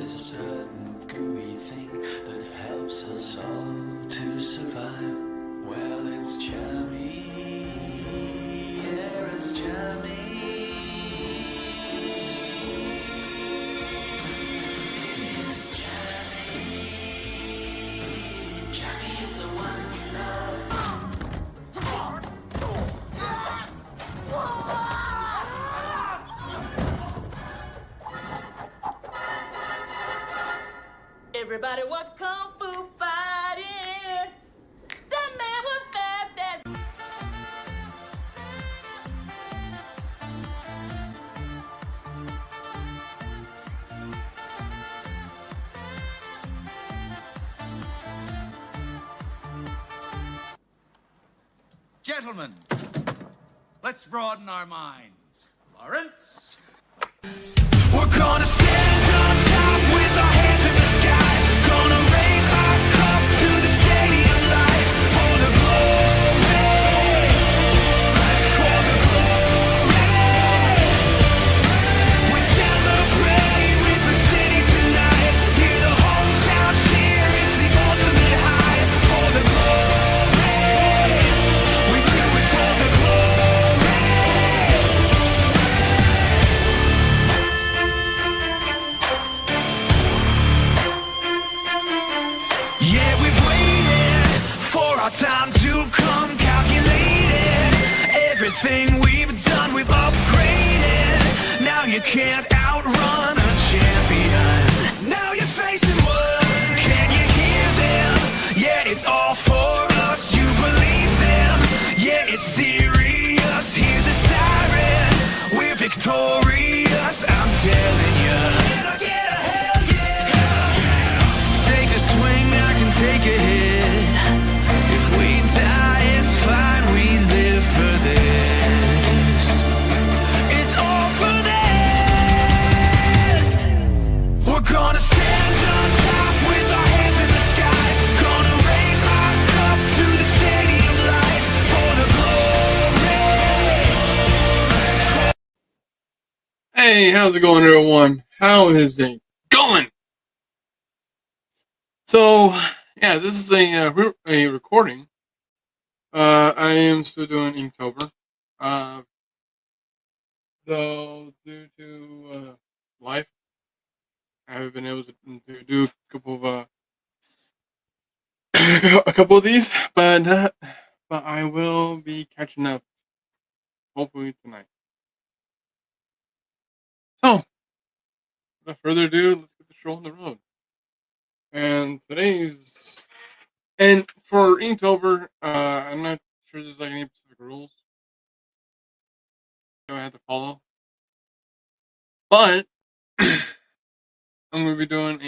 there's a certain gooey thing that helps us all to survive. Well, it's jammy, yeah, it's jammy. It's jammy. Jammy is the one we love. Everybody was kung fu fighting. That man was fast as. Gentlemen, let's broaden our minds. Lawrence? We're gonna stand on top with our hands in the sky. Gonna raise our cup to the stadium lights. For the glory, for the glory. We celebrate with the city tonight. Hear the hometown cheer, it's the ultimate high. For the glory, we do it for the glory. Yeah, we've waited for our time to come, calculated everything we've done, we've upgraded. Now you can't outrun a champion. Now you're facing one. Can you hear them? Yeah, it's all for us. You believe them? Yeah, it's serious. Hear the siren. We're victorious. I'm telling you. Can I get a hell yeah? Take a swing, I can take a hit. If we die, it's fine, we live for this. It's all for this. We're gonna stand on top with our hands in the sky. Gonna raise our cup to the stadium lights. For the glory. Hey, how's it going, everyone? How is it going? So, yeah, this is a recording. I am still doing Inktober. Though due to life, I haven't been able to do a couple of a couple of these, but I will be catching up hopefully tonight. So, without further ado, let's get the show on the road. And and for Inktober, I'm not sure there's like any specific rules that I have to follow, but I'm gonna be doing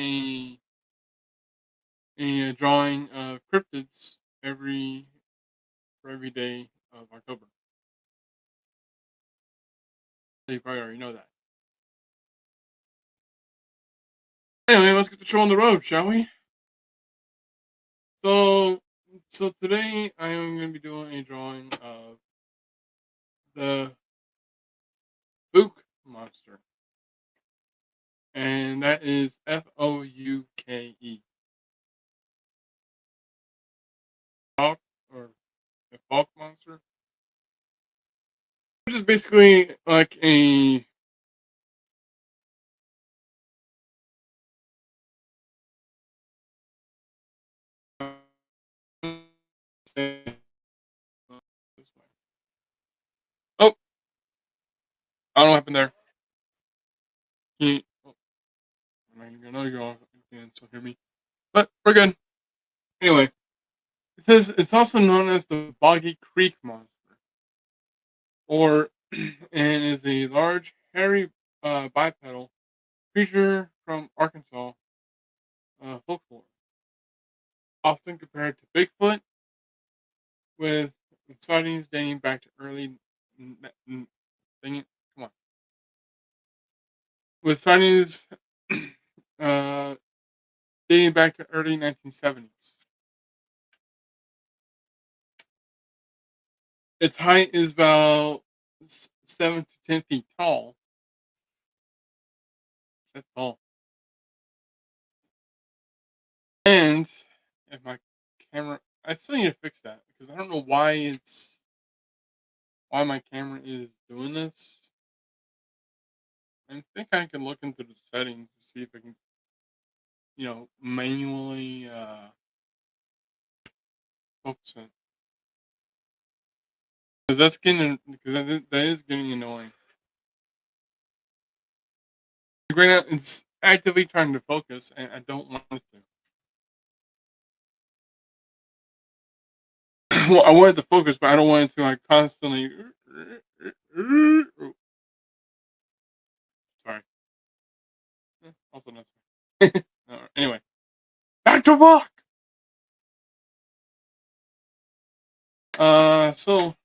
a drawing of cryptids for every day of October. So you probably already know that. Anyway, let's get the show on the road, shall we? So today I am going to be doing a drawing of the Fouk monster, and that is Fouke. Fouke, or the Fouke monster, which is basically like a oh, I don't know what happened there. Oh, I know you can still hear me, but we're good. Anyway, it says it's also known as the Boggy Creek monster, or and is a large, hairy bipedal creature from Arkansas folklore, often compared to Bigfoot, with sightings dating back to early. Dang it! Come on. With sightings dating back to early 1970s. Its height is about 7 to 10 feet tall. That's tall. And if my camera, I still need to fix that because I don't know why my camera is doing this. I think I can look into the settings to see if I can, manually focus it. Because that is getting annoying. Right now, it's actively trying to focus, and I don't want it to. Well, I want it to focus, but I don't want it to like constantly. Sorry. Also necessary. Anyway, back to work. So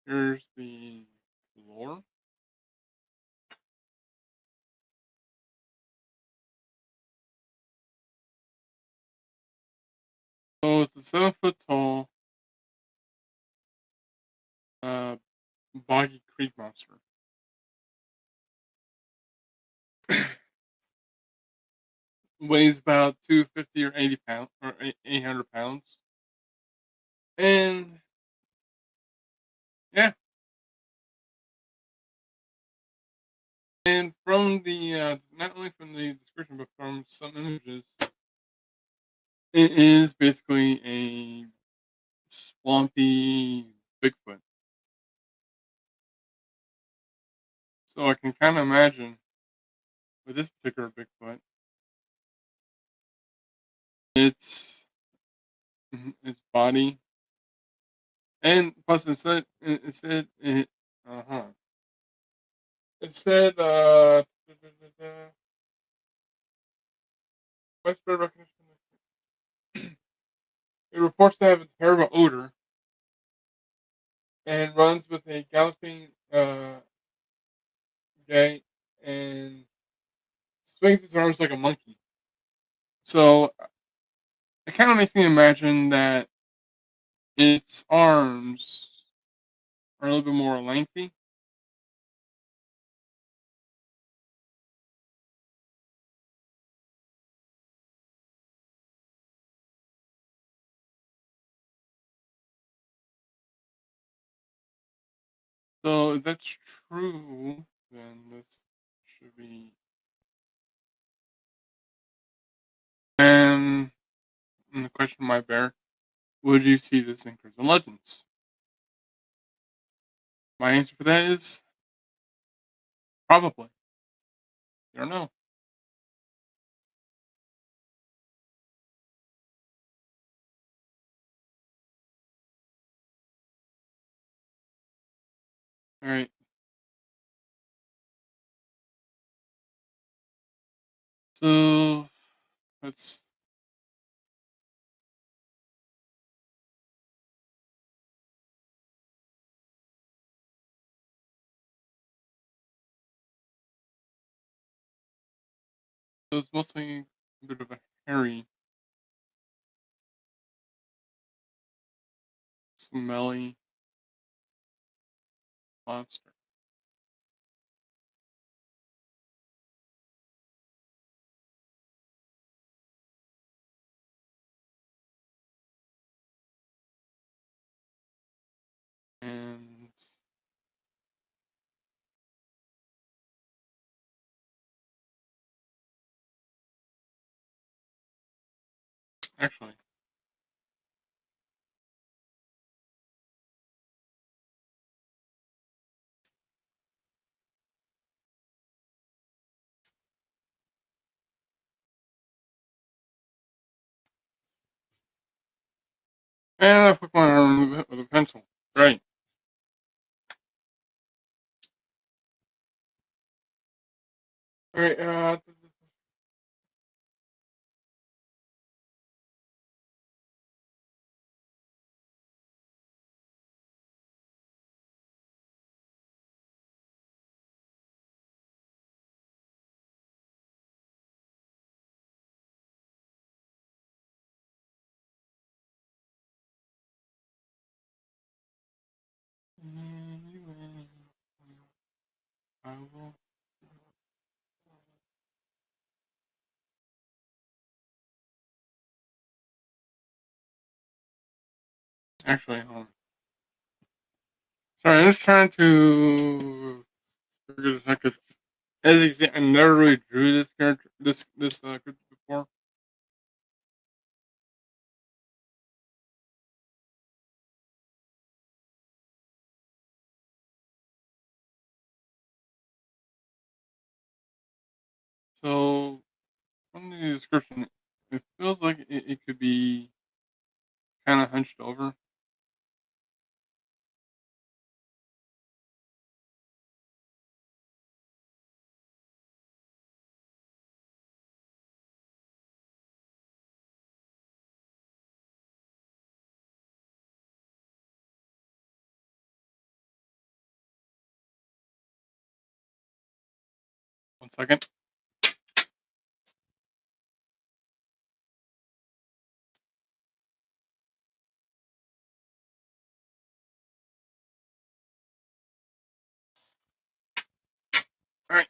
here's the floor. So it's a 7 foot tall, boggy creek monster. Weighs about 250 or 80 pounds or 800 pounds, and yeah. And from the not only from the description but from some images, it is basically a swampy Bigfoot. So I can kind of imagine with this particular Bigfoot, its its body, and plus it said widespread recognition. It reports to have a terrible odor and runs with a galloping gait and swings its arms like a monkey. So it kind of makes me imagine that its arms are a little bit more lengthy. So if that's true, then this should be. And the question might bear, would you see this in Crimson Legends? My answer for that is probably. I don't know. All right. So let's. So it's mostly a bit of a hairy, smelly monster. And actually, and I put my arm with a pencil. Right. All right. Anyway, I will. Actually, hold on. Sorry, I'm just trying to figure this out because, as you see, I never really drew this character, this character before. So, from the description, it feels like it could be kind of hunched over. One second. All right.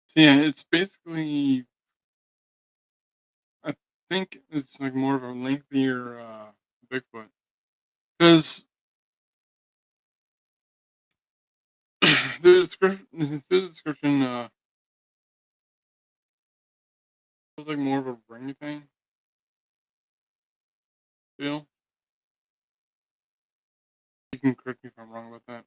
So yeah, it's basically, I think it's like more of a lengthier Bigfoot because the description feels like more of a orangutan feel. You can correct me if I'm wrong about that.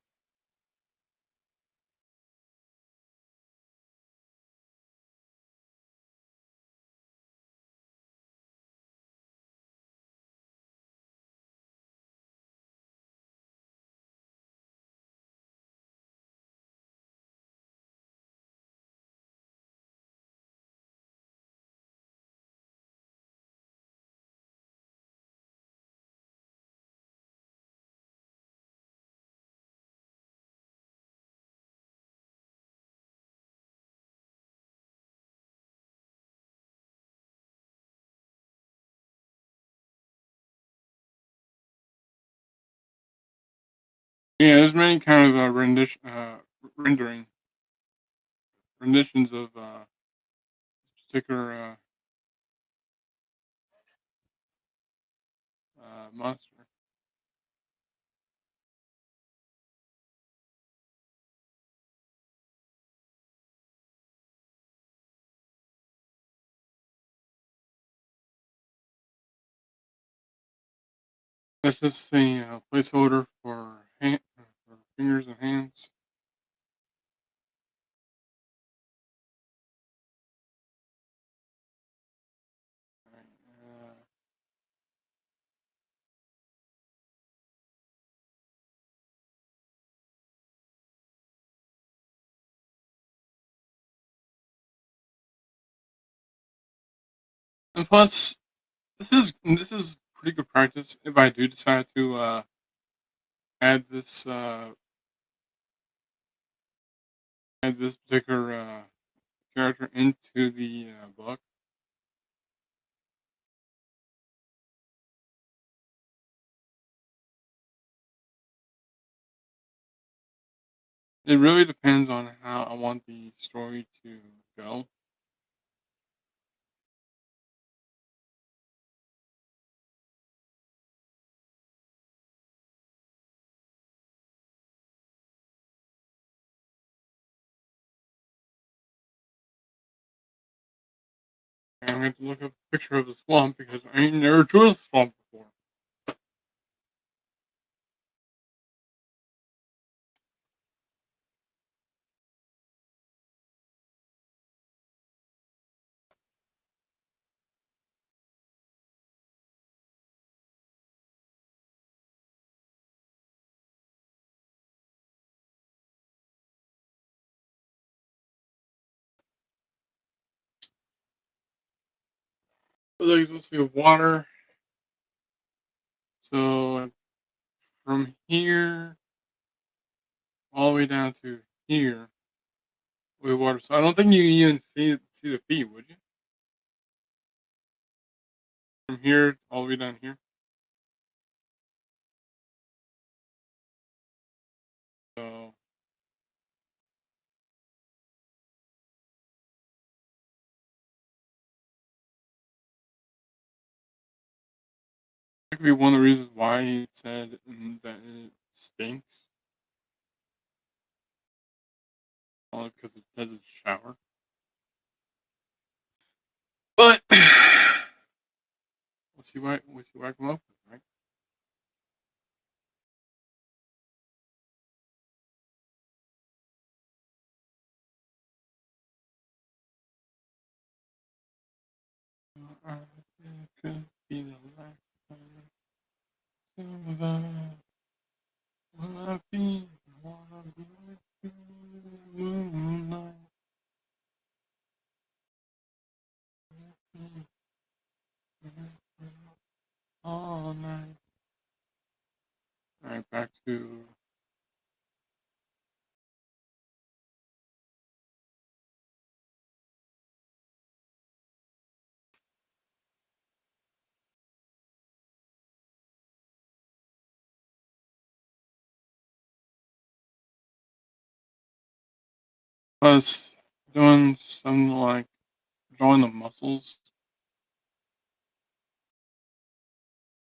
Yeah, there's many kind of rendering renditions of particular monster. That's just a placeholder for fingers and hands. Alright, and plus, this is pretty good practice if I do decide to add this particular character into the book. It really depends on how I want the story to go. And I'm going to look up a picture of the swamp because I ain't never drew a swamp before. So there's supposed to be water. So from here, all the way down to here with water. So I don't think you even see the feet, would you? From here all the way down here. So that could be one of the reasons why he said that it stinks. Only because it doesn't shower. But we'll see what I come up with, right? It could be the last time to survive. Wanna be with you in the moonlight. All night. Alright, back to us doing something like drawing the muscles.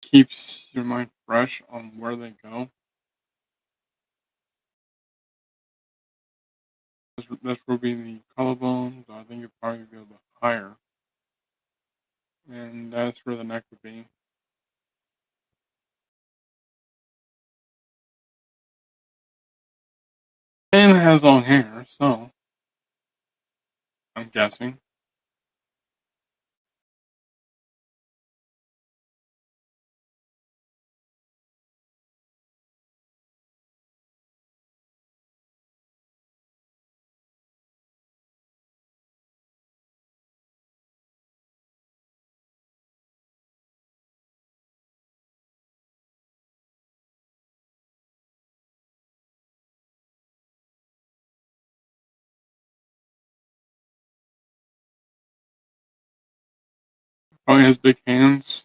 Keeps your mind fresh on where they go. That's where be the collarbones. I think you'd probably be a little bit higher. And that's where the neck would be. And it has long hair, so I'm guessing. Probably has big hands.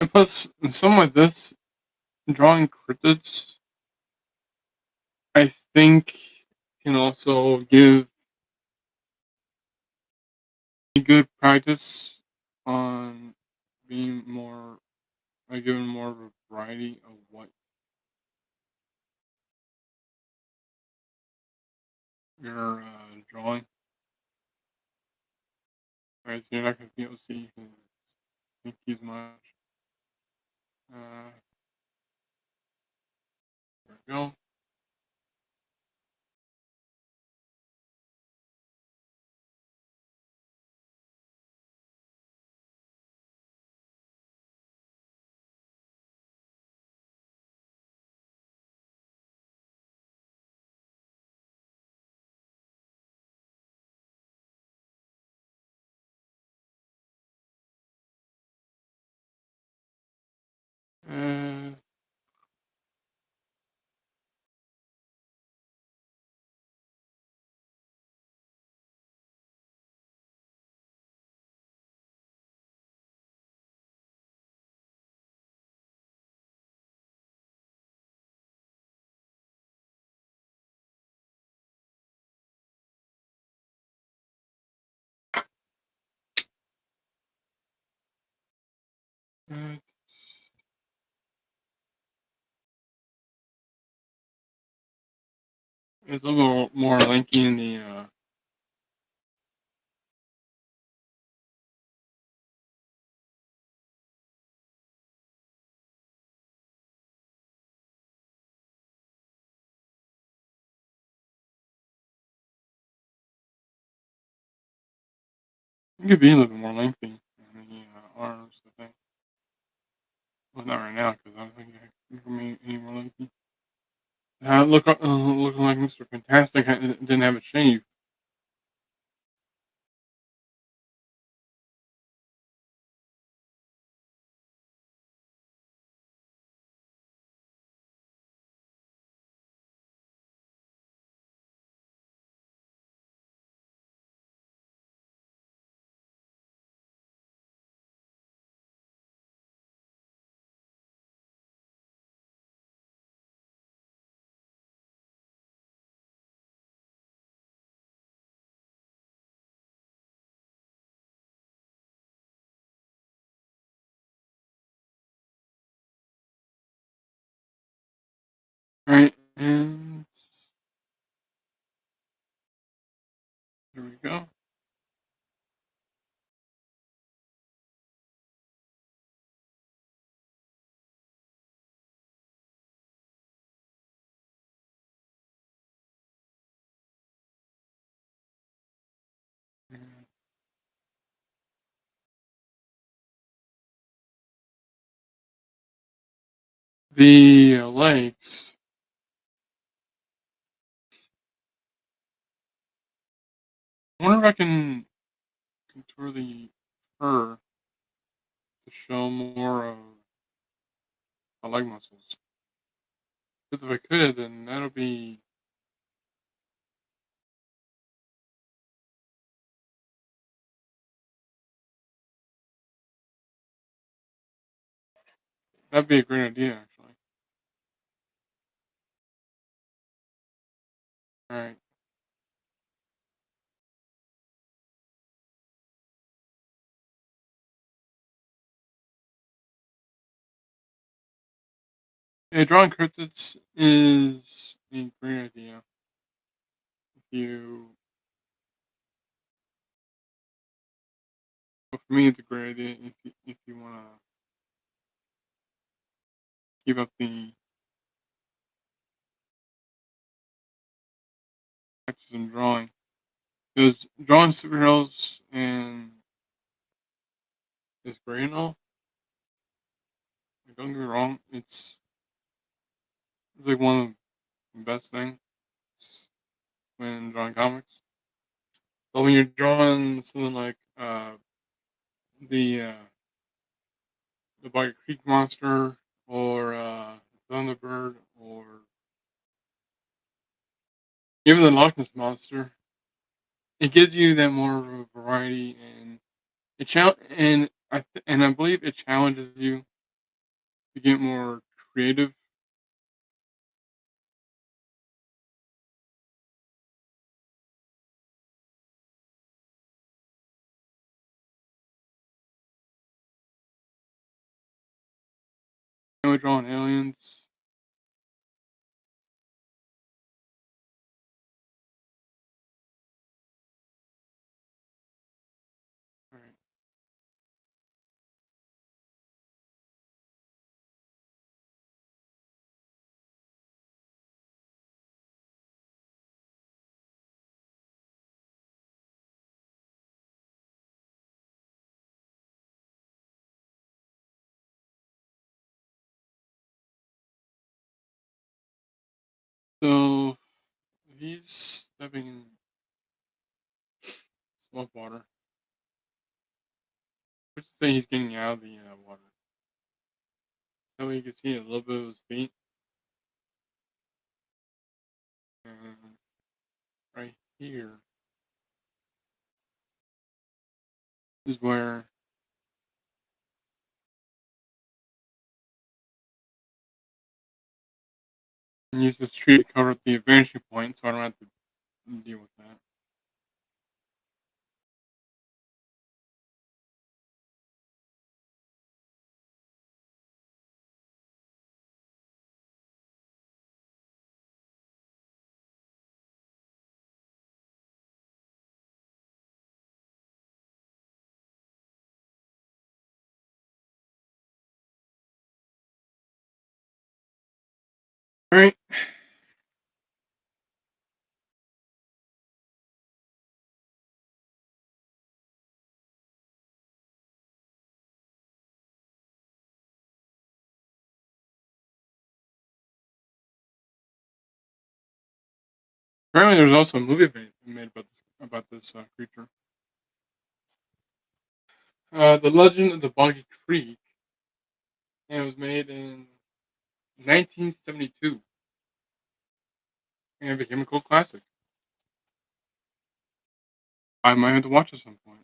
And plus, something like this, drawing cryptids, I think can also give a good practice on being more, giving more of a variety of what you're drawing. Right, so you're not going to be able to see his pinky much. There we go. Uh, uh, it's a little more lanky in the it could be a little bit more lengthy in the arms, I think. Well, not right now, because I don't think for me anymore. Looking like Mr. Fantastic didn't have a shave. Alright, and here we go. The legs. I wonder if I can contour the fur to show more of my leg muscles. Because if I could, then that'd be a great idea, actually. All right. Yeah, drawing cryptids is a great idea. If you, well, for me, it's a great idea if you want to keep up the practice in drawing. Because drawing superheroes and is great and all. Like, don't get me wrong, it's like one of the best things when drawing comics. But when you're drawing something like the the Bite Creek monster or Thunderbird or even the Loch Ness monster, it gives you that more of a variety and and I believe it challenges you to get more creative. And we're drawing aliens. Right. So he's stepping in swamp water. Let's just say he's getting out of the water. So you can see a little bit of his feet. And right here is where I use this tree to cover up the vanishing point so I don't have to deal with that. Alright. Apparently, there's also a movie made about this creature. The Legend of the Boggy Creek, and it was made in 1972, and it became a cult classic. I might have to watch it at some point.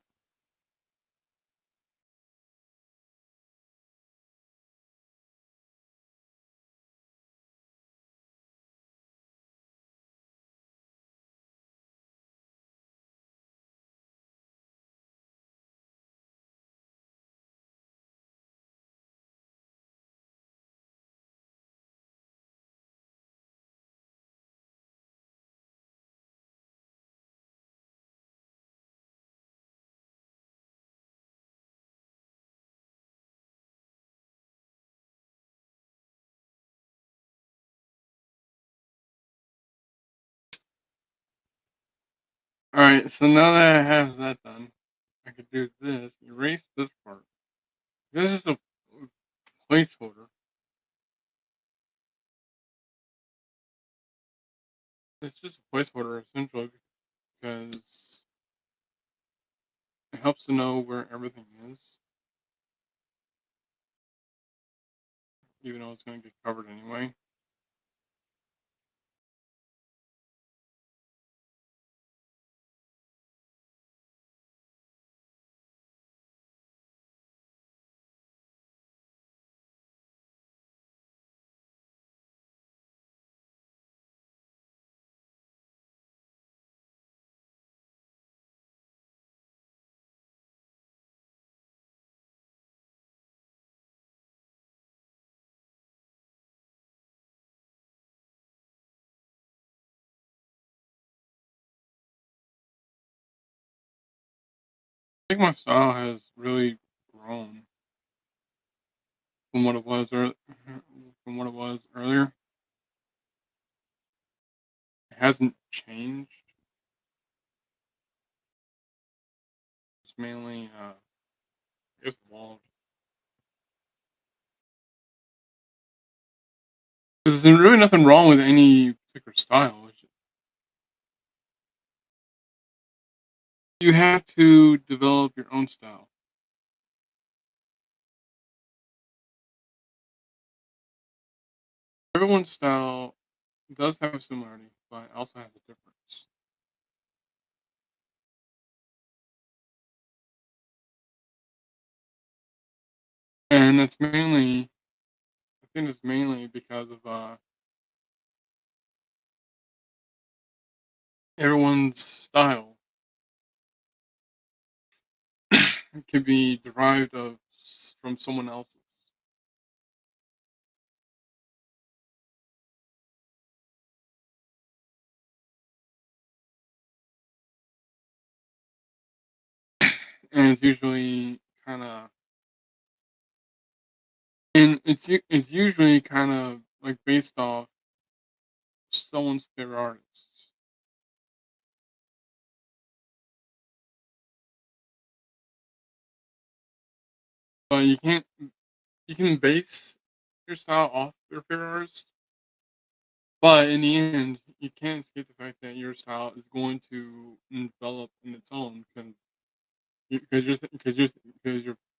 All right, so now that I have that done, I can do this. Erase this part. This is a placeholder. It's just a placeholder essentially because it helps to know where everything is, even though it's going to get covered anyway. I think my style has really grown from what it was from what it was earlier. It hasn't changed. It's mainly it's evolved. Because there's really nothing wrong with any particular style. You have to develop your own style. Everyone's style does have a similarity, but also has a difference. And it's mainly, I think it's mainly because of everyone's style can be derived from someone else's. And it's usually kind of, and it's usually kind of like based off someone's favorite artists. But you can base your style off your favorite artist, but in the end, you can't escape the fact that your style is going to develop in its own because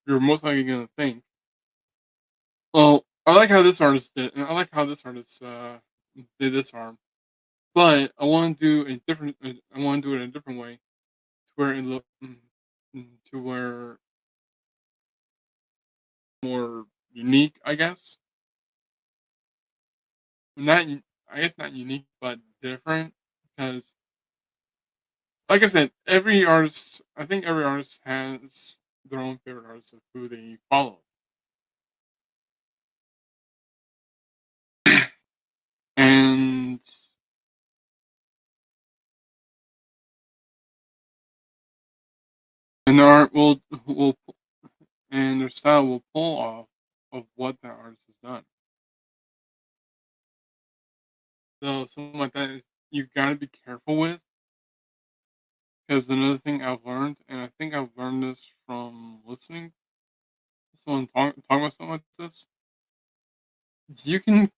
you're most likely gonna think, well, I like how this artist did, and I like how this artist did this arm, but I want to do a different. I want to do it in a different way to where it look to where more unique, I guess. Not, I guess not unique, but different because, like I said, every artist. I think every artist has their own favorite artists of who they follow, and their art will and their style will pull off of what that artist has done. So something like that is you gotta be careful with because another thing I've learned, and I think I've learned this from listening to someone talk about something like this, is you can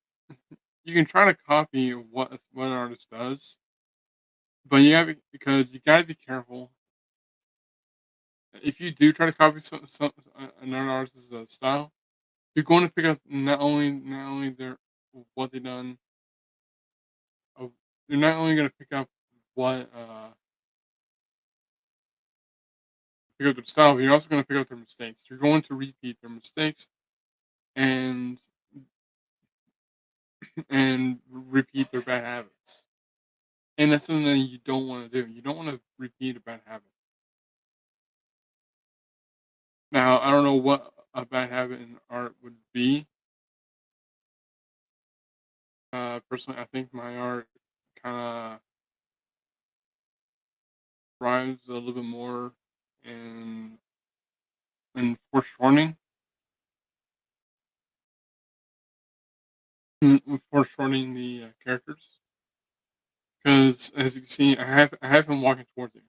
try to copy what an artist does, But because you gotta be careful. If you do try to copy another artist's style, you're going to pick up not only their what they done. Of, you're not only going to what pick up their style, but you're also going to pick up their mistakes. You're going to repeat their mistakes and repeat their bad habits. And that's something that you don't want to do. You don't want to repeat a bad habit. Now, I don't know what a bad habit in art would be. Personally, I think my art kind of thrives a little bit more in foreshortening. Foreshortening the characters, because as you can see, I have him walking towards you.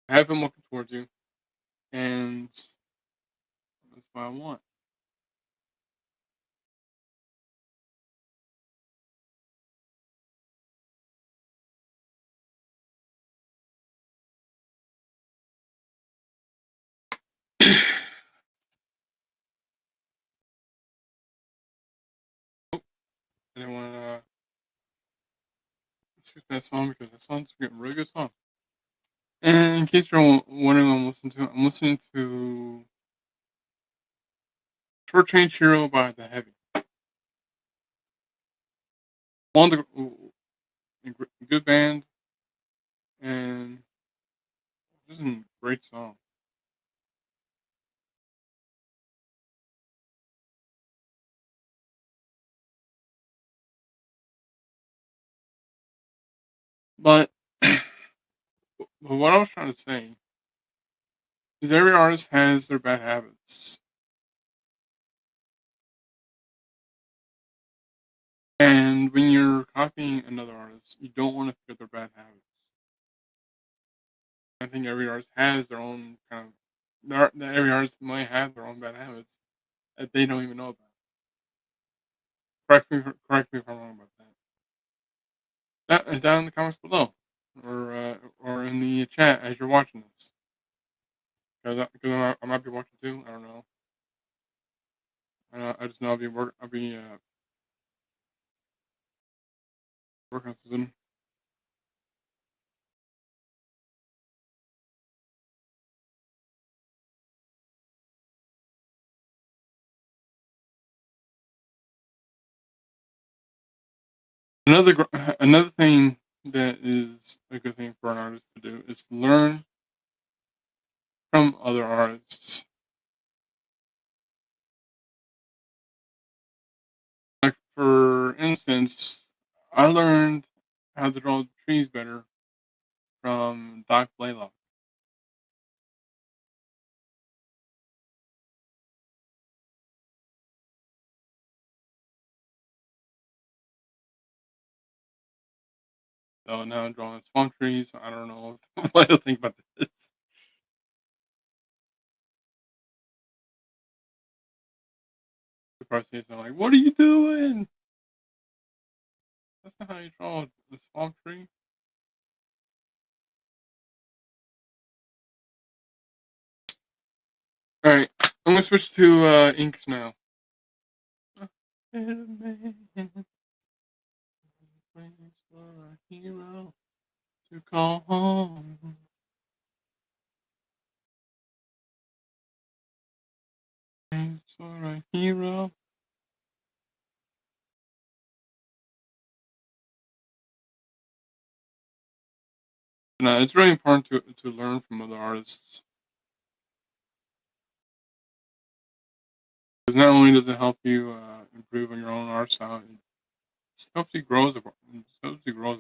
I have him walking towards you, and that's what I want. I didn't want to skip that song because that song's a really good song. And in case you're wondering what I'm listening to Short Change Hero by The Heavy. One of the good band, and just a great song. But, but what I was trying to say is every artist has their bad habits. And when you're copying another artist, you don't want to pick up their bad habits. I think every artist has their own kind of. Every artist might have their own bad habits that they don't even know about. Correct me if I'm wrong about that. Down in the comments below, or in the chat as you're watching this, because I might be watching too. I don't know. I just know I'll be working on something. Another thing that is a good thing for an artist to do is learn from other artists. Like for instance, I learned how to draw trees better from Doc Blaylock. So now I'm drawing swamp trees. I don't know what to think about this. You probably say something like, "What are you doing? That's not how you draw a swamp tree." All right, I'm gonna switch to inks now. For a hero to call home. For a hero. No, it's really important to learn from other artists, because not only does it help you improve on your own art style, it helps you grow as an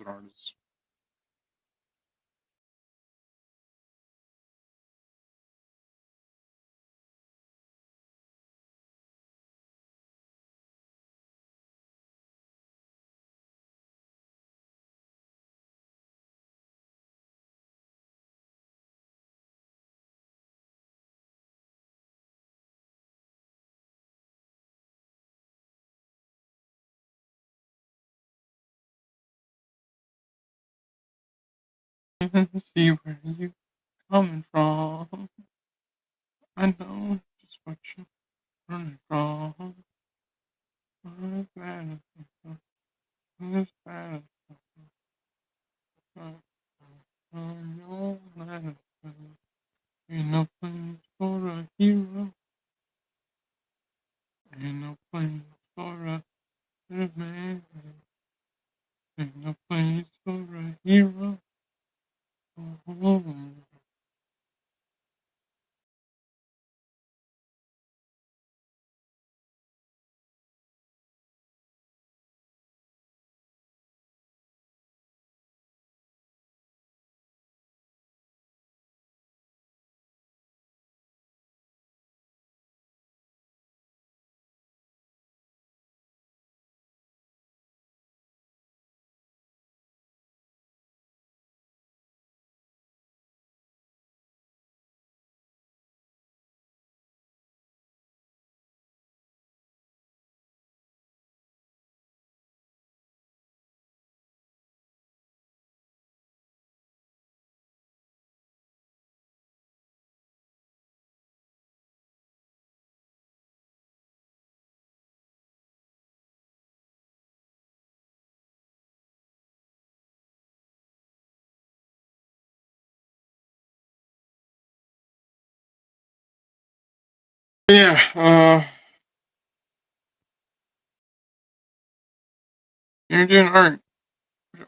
artist. See where you coming from. I know just what you're running from. Who's bad? Who's bad? Ain't no place for a hero. Ain't no place for a good man. Ain't no place for a hero. Oh. Yeah, you're doing art.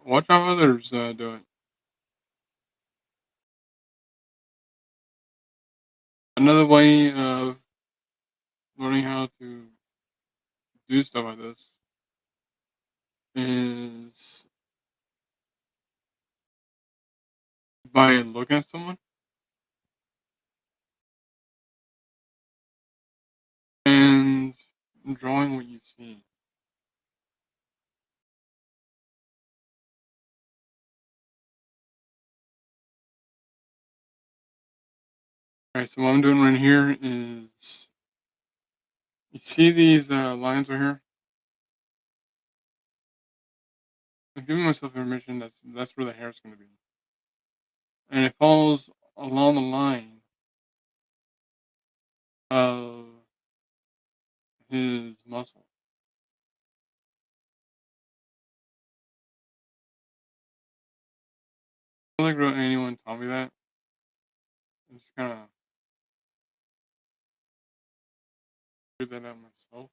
Watch how others do it. Another way of learning how to do stuff like this is by looking at someone and drawing what you see. Alright, so what I'm doing right here is you see these lines right here? I'm giving myself permission that's where the hair is going to be. And it follows along the line of his muscle. I don't think really anyone taught me that. I just kind of figured that out myself.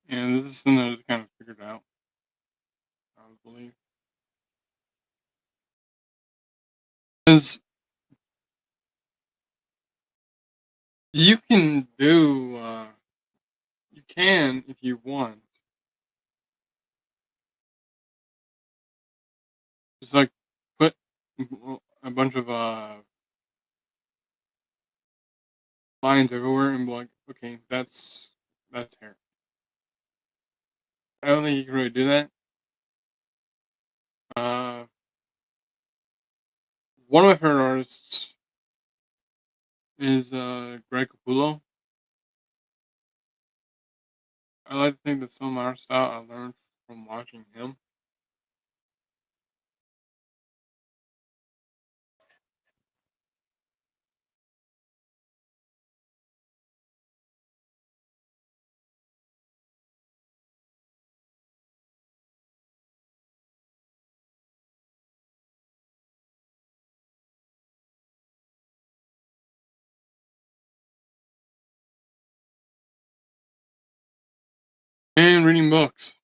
And this is something I just kind of figured out, I believe. Because you can do, you can, if you want, just like put a bunch of lines everywhere and be like, okay, that's hair. I don't think you can really do that. Uh, one of my favorite artists is Greg Capullo. I like to think that some of my art style I learned from watching him. And reading books.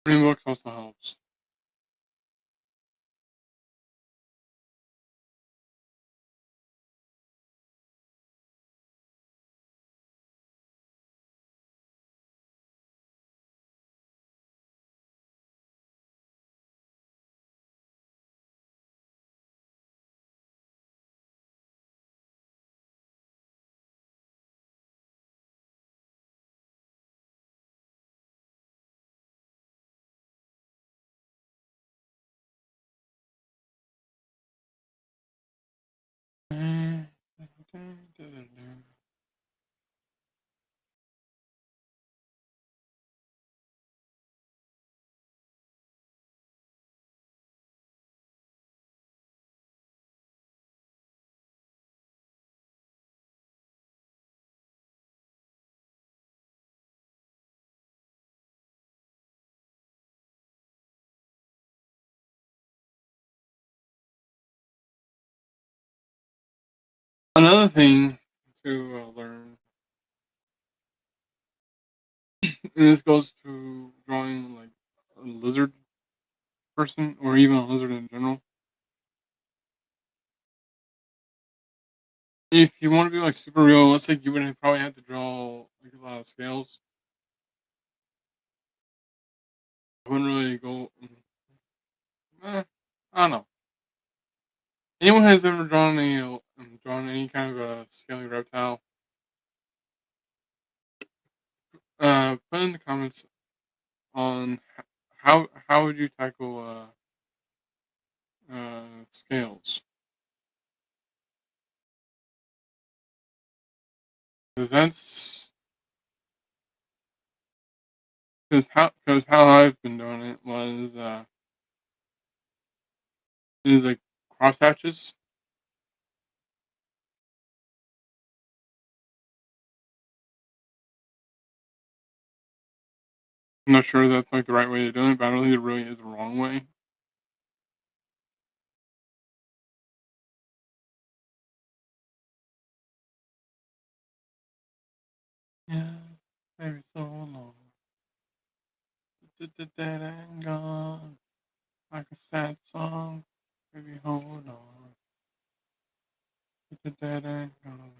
Reading books also helps. Another thing to learn, and this goes to drawing like a lizard person or even a lizard in general. If you want to be like super realistic, you would probably have to draw like a lot of scales. I wouldn't really go. I don't know. Anyone has ever drawn any kind of a scaly reptile? Put in the comments on how would you tackle scales? Because that's because how I've been doing it was is like cross hatches. I'm not sure that's like the right way to do it, but I don't think there really is a wrong way. Yeah, maybe so long. Dead and gone, like a sad song. Baby, hold on. Dead and gone.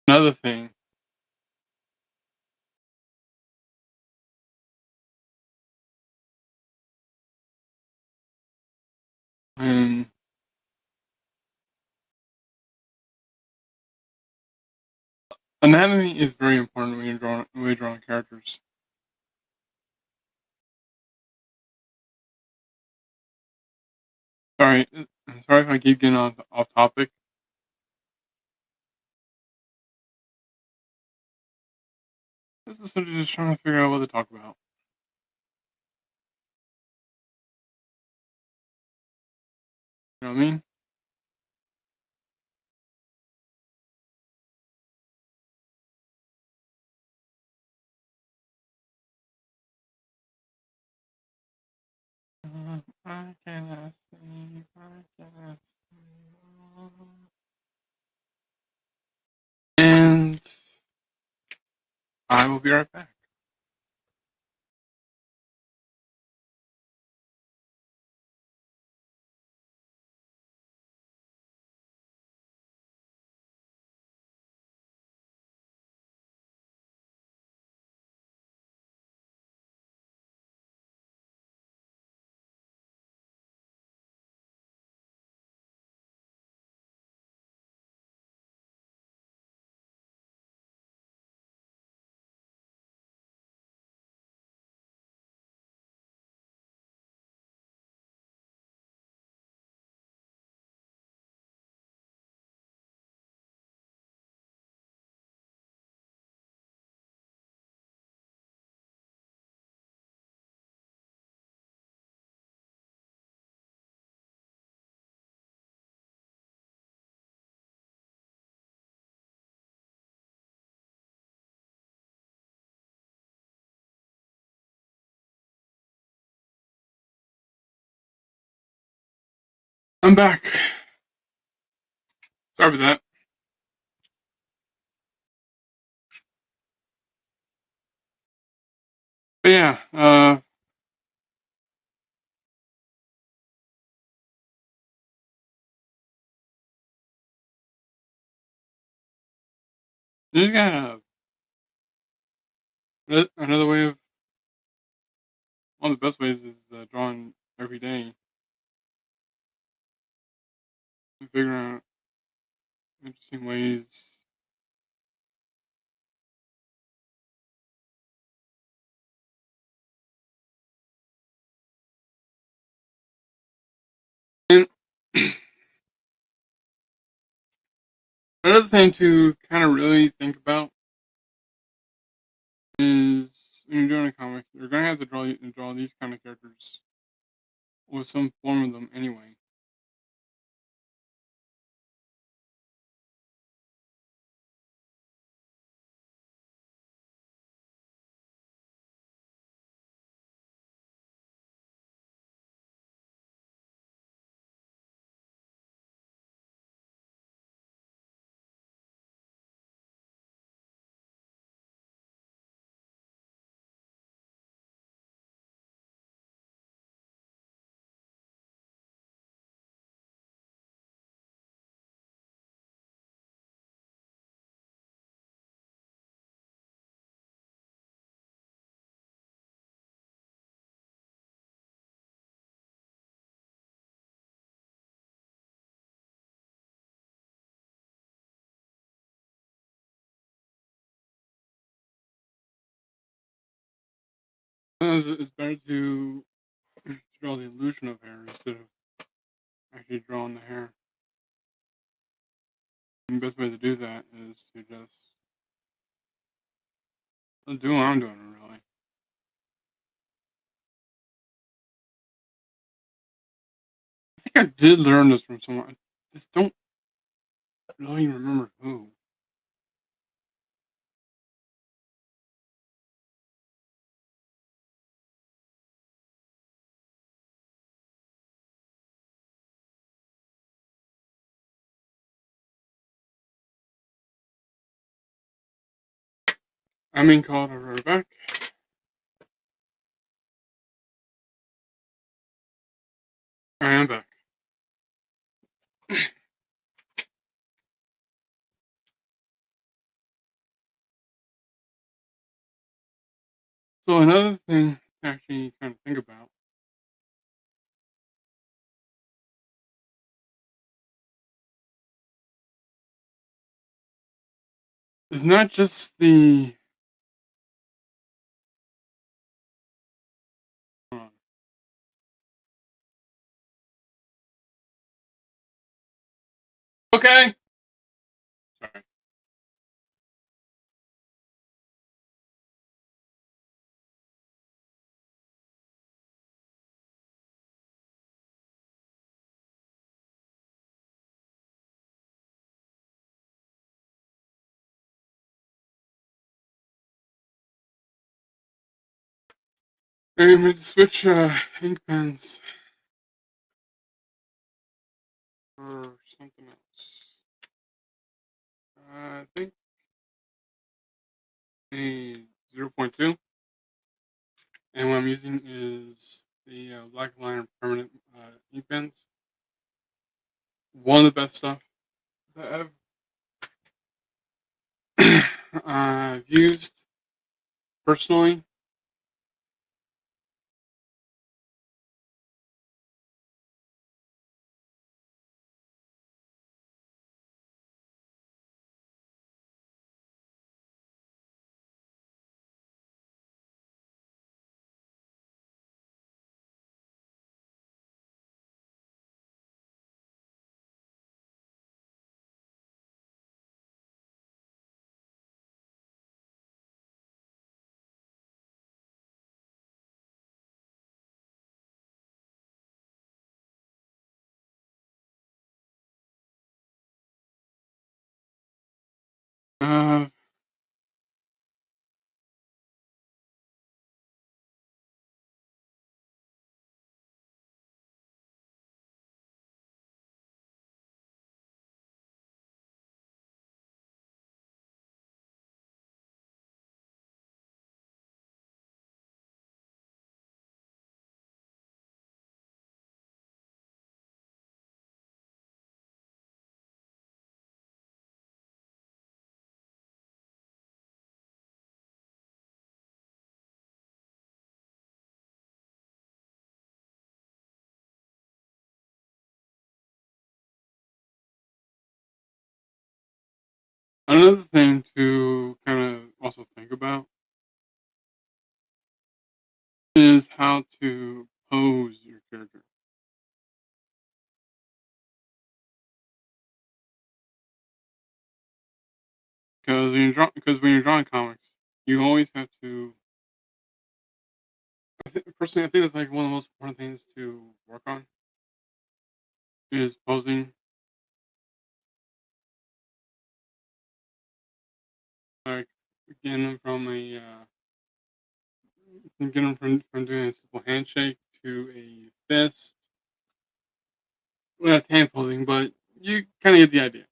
Another thing, and anatomy is very important when you're drawing characters. Sorry, sorry if I keep getting off topic. This is sort of just trying to figure out what to talk about. You know what I mean? I cannot sleep. I cannot sleep. And I will be right back. I'm back. Sorry about that. But yeah, there's kind of another way of one of the best ways is drawing every day and figuring out interesting ways. Another thing to kind of really think about is when you're doing a comic, you're gonna have to draw these kind of characters with some form of them anyway. Sometimes it's better to draw the illusion of hair instead of actually drawing the hair. And the best way to do that is to just do what I'm doing, really. I think I did learn this from someone. I just don't really remember who. I mean, called her back. I am back. So another thing to actually kind of think about is not just the hold on. Okay. Sorry. I'm going to switch ink pens for something else. I think a 0.2, and what I'm using is the Black Line permanent ink pens. One of the best stuff that I've used personally. Uh, Another thing to kind of also think about is how to pose your character. because when you're drawing comics, you always have to. Personally, I think that's like one of the most important things to work on is posing. Like getting from getting from doing a simple handshake to a fist. Well, that's hand posing, but you kind of get the idea.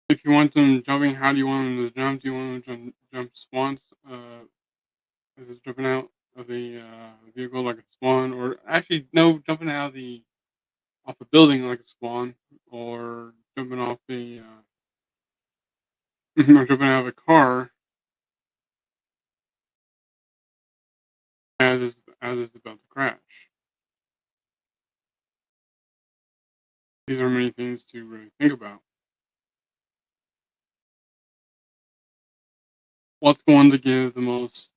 If you want them jumping, how do you want them to jump? Do you want them to jump swans? Is it jumping out of the vehicle like a swan, or actually no, jumping out of the off a building like a swan, or jumping off a or jumping out of a car as it's about to crash. These are many things to really think about. What's going to give the most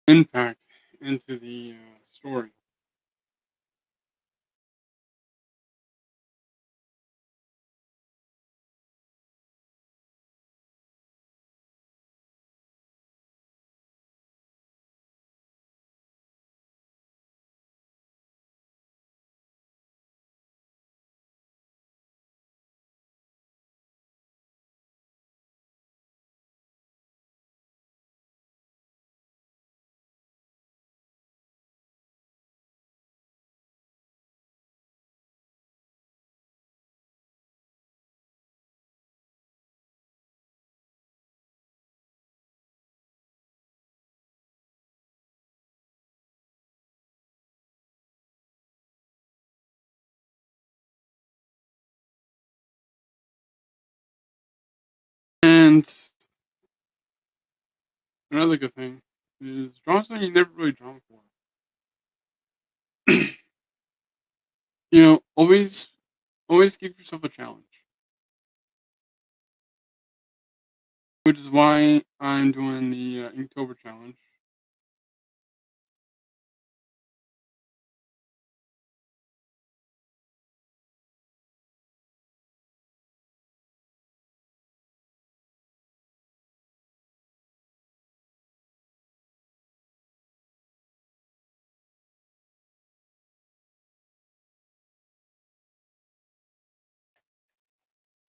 impact into the story? And another good thing is draw something you never really drawn before. Always give yourself a challenge. Which is why I'm doing the Inktober challenge.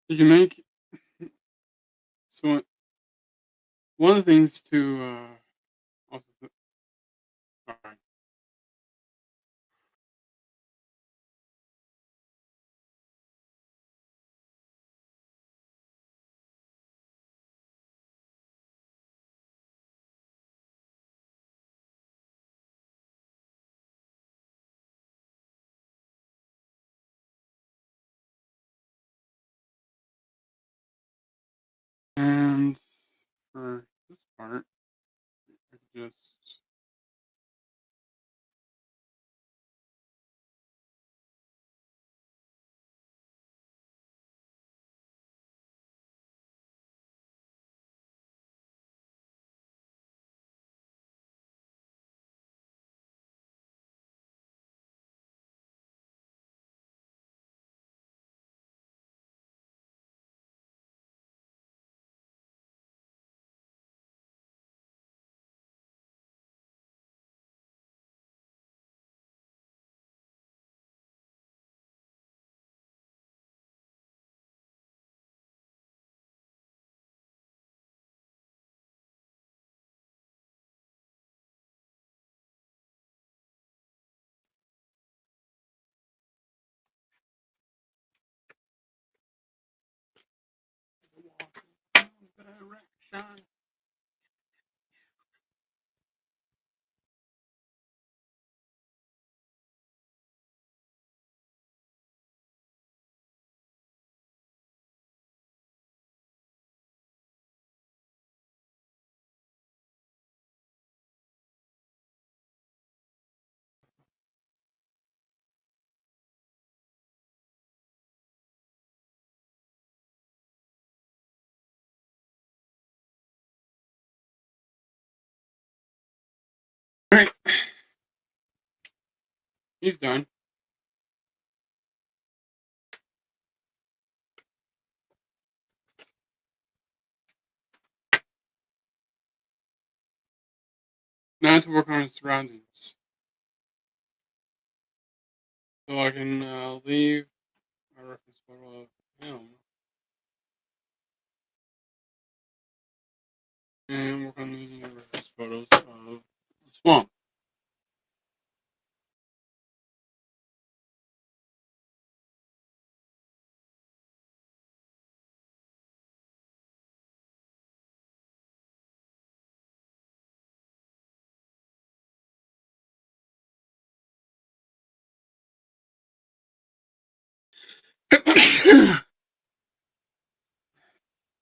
You can make so one of the things to also sorry. And for this part, I could just direction. All right. He's done. Now to work on his surroundings. So I can leave a reference photo of him and work on the reference photos of the swamp.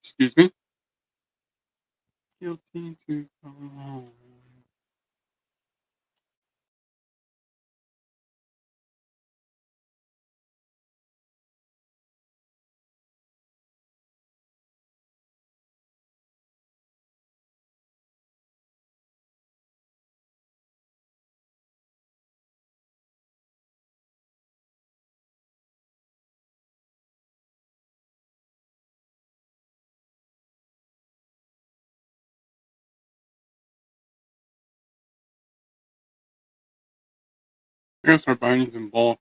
Excuse me. Guilty to go home. I gotta start buying these in bulk.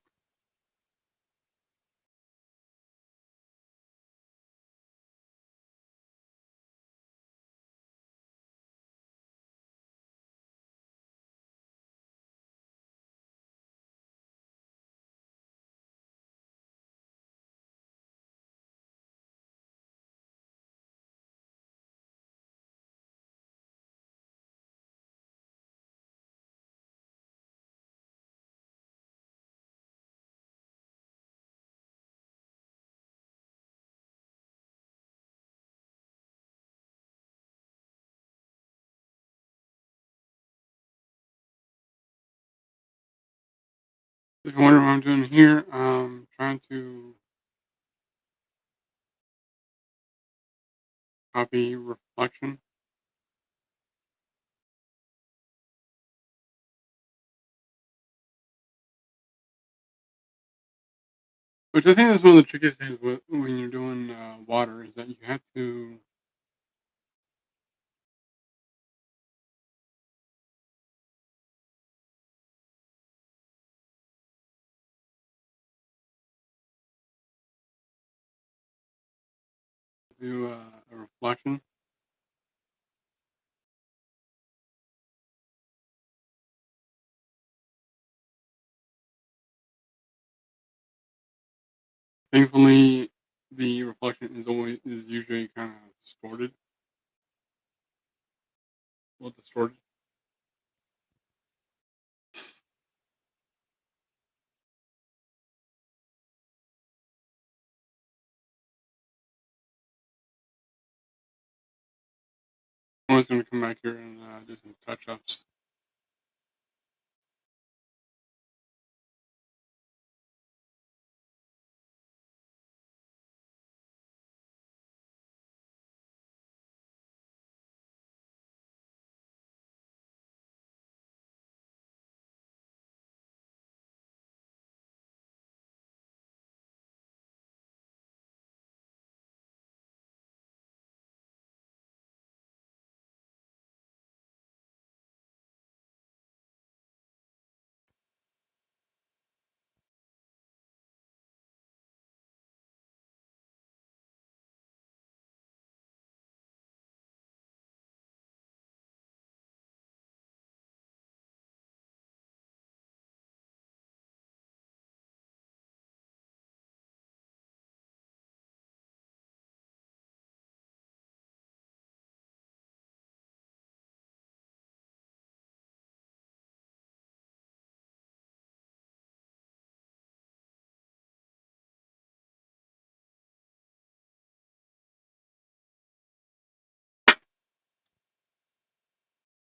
If you wonder what I'm doing here, I'm trying to copy reflection. Which I think is one of the trickiest things when you're doing water is that you have to do a reflection. Thankfully, the reflection is usually kind of distorted. Well, distorted. I'm always going to come back here and do some touch ups.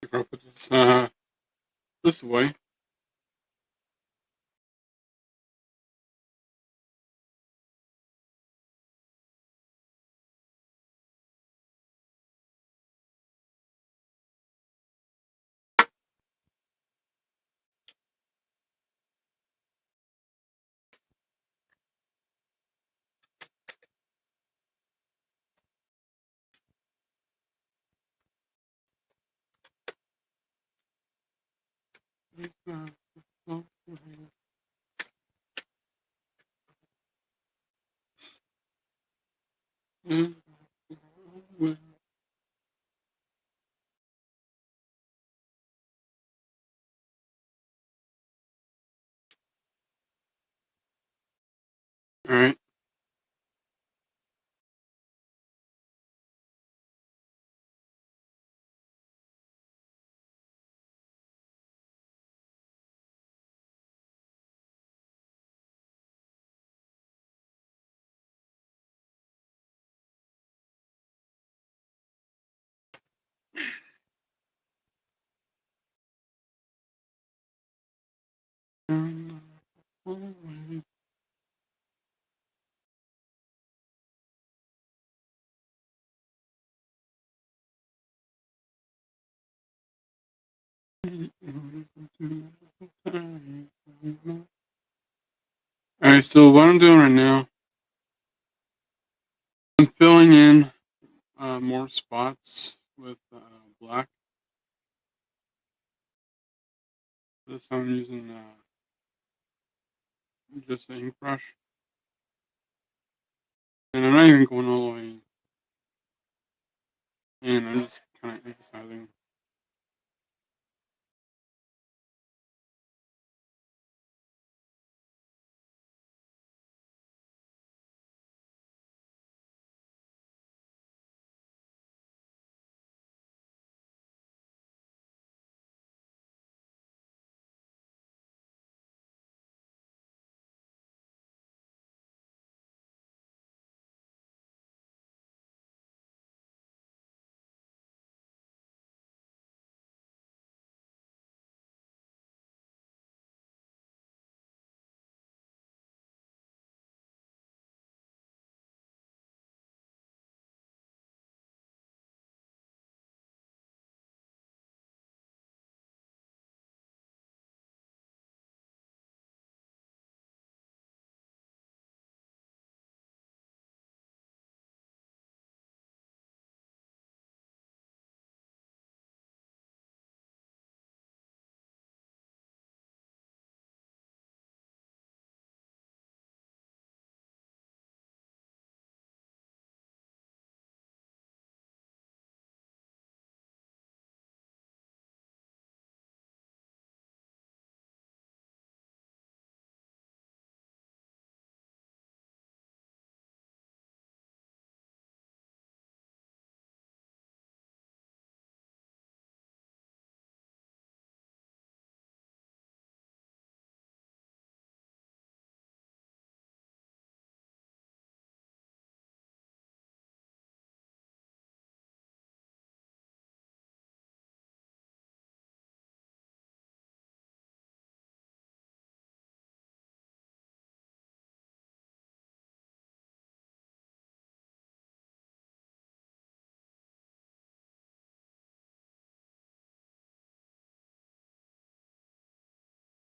If I put this way, Alright. Alright, so what I'm doing right now, I'm filling in more spots with black. This time I'm using just an ink brush. And I'm not even going all the way in. And I'm just kind of emphasizing.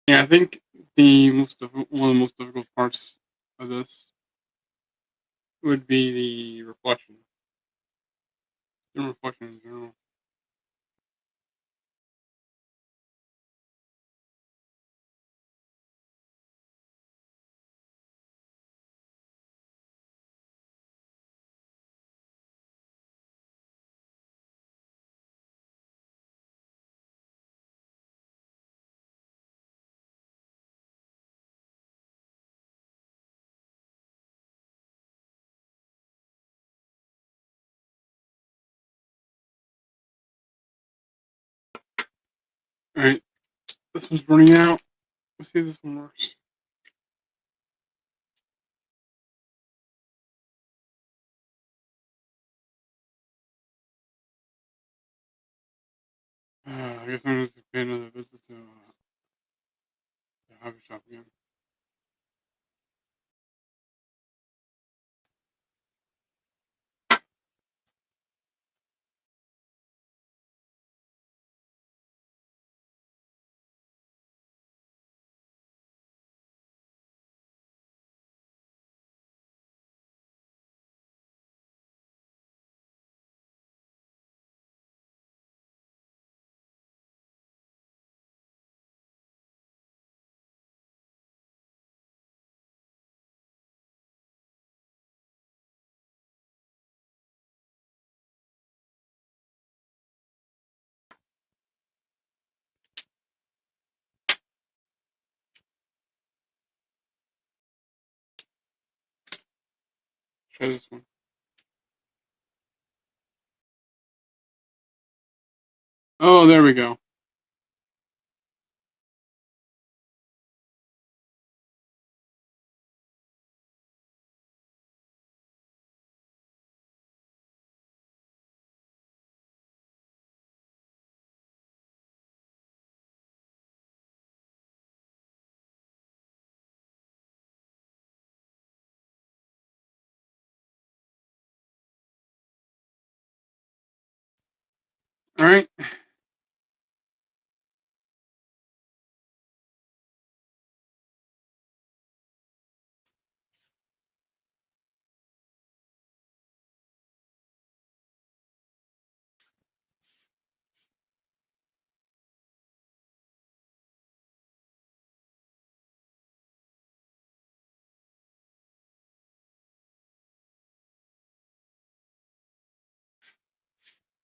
Yeah, I think one of the most difficult parts of this would be the reflection. The reflection in general. Alright, this one's running out. Let's see if this one works. I guess I'm just pay another visit to the hobby shop again. Try this one. Oh, there we go. All right.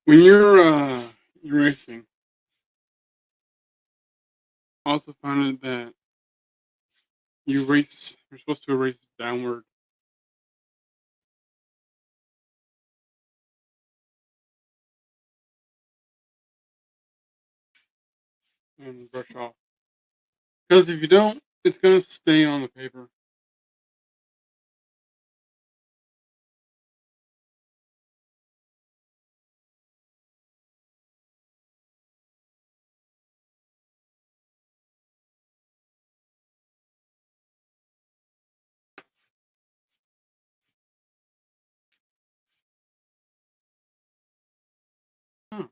When you're erasing, also find it that you're supposed to erase downward. And brush off. Because if you don't, it's going to stay on the paper. Huh.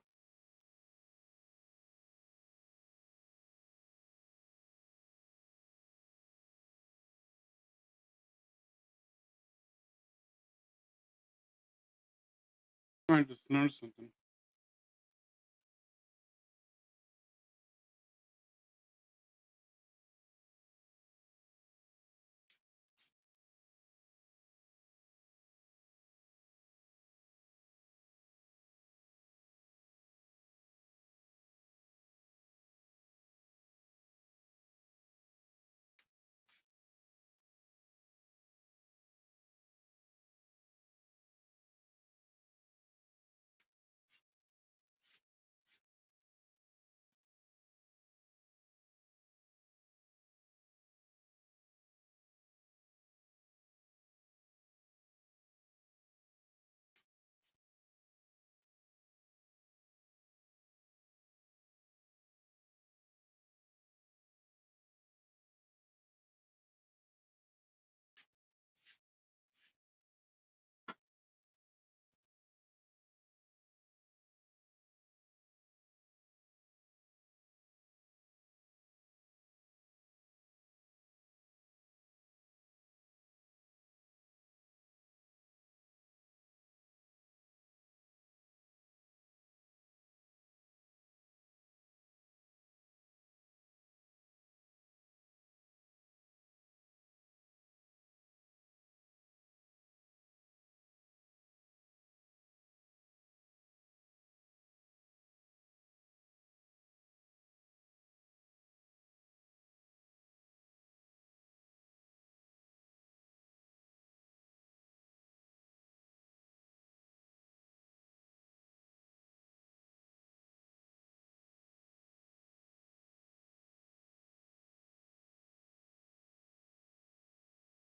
I just noticed something.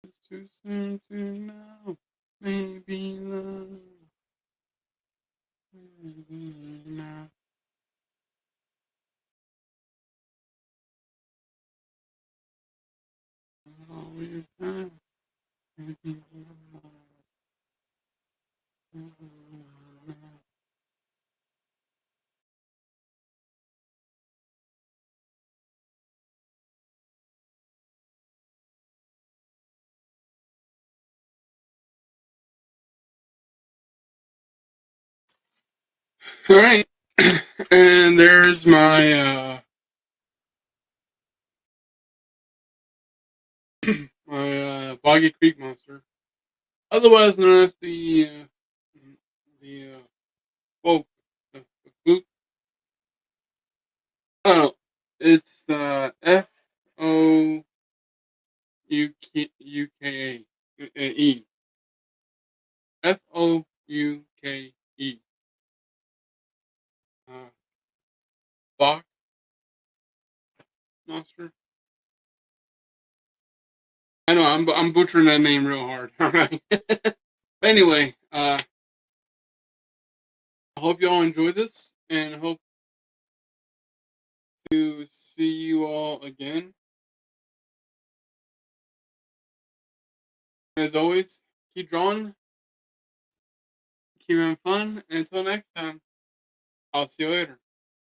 It's too soon to know. Maybe love. Maybe not. All we've done. Maybe love. All right. And there's my Boggy Creek monster, otherwise known as the oh, the boot. I don't know. It's FOUKA E. Bach monster. I know I'm butchering that name real hard. All right. But anyway, I hope y'all enjoy this, and hope to see you all again. As always, keep drawing, keep having fun, and until next time, I'll see you later.